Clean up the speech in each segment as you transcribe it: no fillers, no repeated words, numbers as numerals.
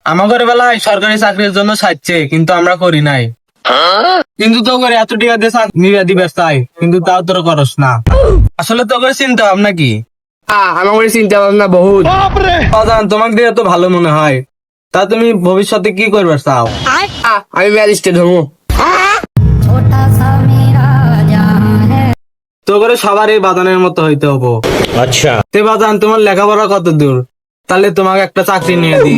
আমাদের বেলায় সরকারি চাকরির জন্য চাইছে, কিন্তু আমরা করি নাই। কিন্তু তো করে এত টাকা দিয়ে নিবে দিবে চাই, কিন্তু তাও তোর করস না। আসলে তো করে চিন্তা ভাবনা কি? আমার চিন্তা ভাবনা বহুত। বাজান, তোমাকে দিয়ে তো ভালো মনে হয়। তা তুমি ভবিষ্যতে কি করবে চাও? আমি ম্যাজিস্ট্রেট হবো। তো করে সবার এই বাজানের মতো হইতে হবো। अच्छा। তে বাজান, তোমার লেখাপড়া কত দূর? তাহলে তোমাকে একটা চাকরি নিয়ে দিই।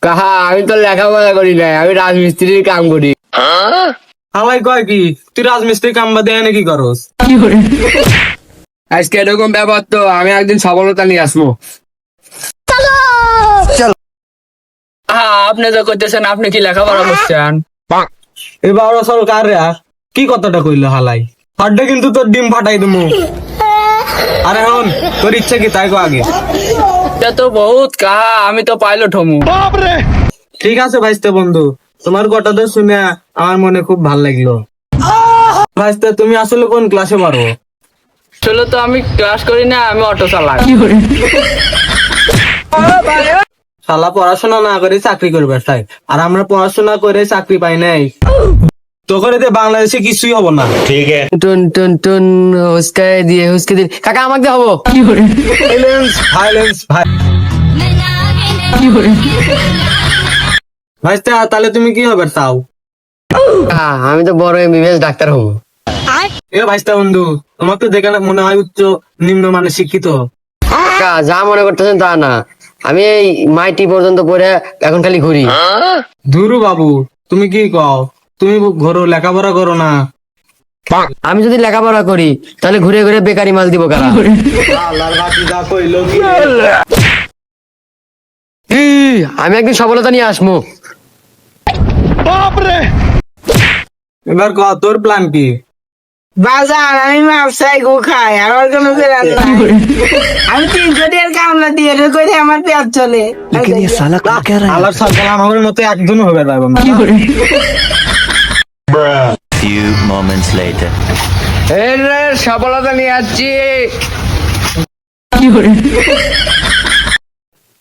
কাহা, আমি তো লেখাপড়া করি না, আমি রাজমিস্ত্রির কাম করি। হালাই কয় কি, তুই রাজমিস্ত্রি কাম বাদে এনে কি করস? আজকে এরকম ব্যাপার তো আমি একদিন সফলতা নিয়ে আসবো। আপনি তো করতেছেন, আপনি কি লেখাপড়া করছেন? এবার সরকার কি কথাটা কইলো হালাই? হাড্ডে কিন্তু তোর ডিম ফাটাই দেবো। আরে হন, তোর ইচ্ছা কি তাই কো আগে। এটা তো বহুত কাহা, আমি তো পাইলট হমু। ঠিক আছে ভাইস্তে বন্ধু, তোমার কথাটা শুনে আমার মনে খুব ভাল লাগলো। ভাইস্তে, তুমি আসলে কোন ক্লাসে পড়ো? আসলে তো আমি ক্লাস করি না, আমি অটো চালাই। শালা পড়াশোনা না করে চাকরি করবে তাই, আর আমরা পড়াশোনা করে চাকরি পাই নাই। তো করে বাংলাদেশে কিছুই হবো না। ठीक है। টুন টুন টুন হুসকে দিয়ে কাকা আমাকে দিয়ে হবো। ভাইলেন্স ভাইলেন্স ভাই। ভাইস্তে, তাহলে তুমি কি হবে চাও? আমি তো বড় এমবিবিএস ডাক্তার হবো। এ ভাইস্তে বন্ধু, তোমাকে দেখে না মনে হয় উচ্চ নিম্নমানের শিক্ষিত। কাকা, যা মনে করতেছেন তা না, আমি এই মাইটি পর্যন্ত পড়ে এখন খালি ঘুরি। ধুরু বাবু, তুমি কি কও? তুমি ঘরো লেখাপড়া করো না? আমি যদি লেখাপড়া করি তাহলে ঘুরে ঘুরে বেকারি মাল দিব কারা? আল্লাহর বাতি যা কইলো কি? আমি একদিন সফলতা নিয়ে আসবো। এবার ক, তোর প্ল্যান কি? বাজার আমি ব্যবসায় গো খাই, আমার কোনো ফেরার নাই। আমি 300 টাকার কামলা দিয়ে করে আমার পেট চলে। আল্লাহর সরকার আমাদের মতো একজন হবে যাবে না। Few moments later. সফলতা নিয়ে আসছি।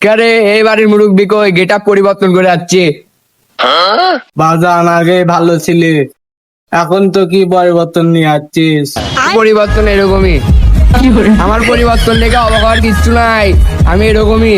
কারে এই বাড়ির মুরব্বী কই গেট আপ পরিবর্তন করে আসছে। বাজান, আগে ভালো ছিলে, এখন তো কি পরিবর্তন নিয়ে আসছিস? পরিবর্তন এরকমই। আমার পরিবর্তন দেখে অবাক হওয়ার কিচ্ছু নাই, আমি এরকমই।